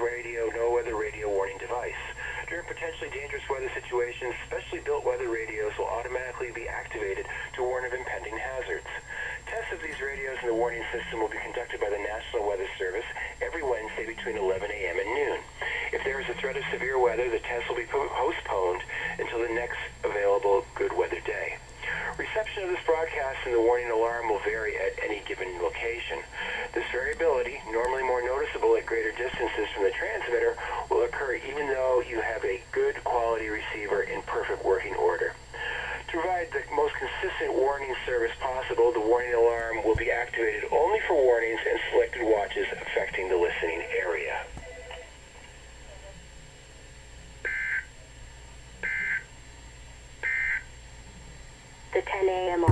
radio no-weather radio warning device. During potentially dangerous weather situations, specially built weather radios will automatically be activated to warn of impending hazards. Tests of these radios in the warning system will be conducted by the National Weather Service every Wednesday between 11 a.m. and noon. If there is a threat of severe weather, the test will be postponed until the next available good weather day. Reception of this broadcast and the warning alarm will vary at any given location. This variability, normally more noticeable at greater distances from the transmitter, will occur even though you have a good quality receiver in perfect working order. To provide the most consistent warning service possible, the warning alarm will be activated only for warnings and selected watches affecting the listening area. The 10 a.m.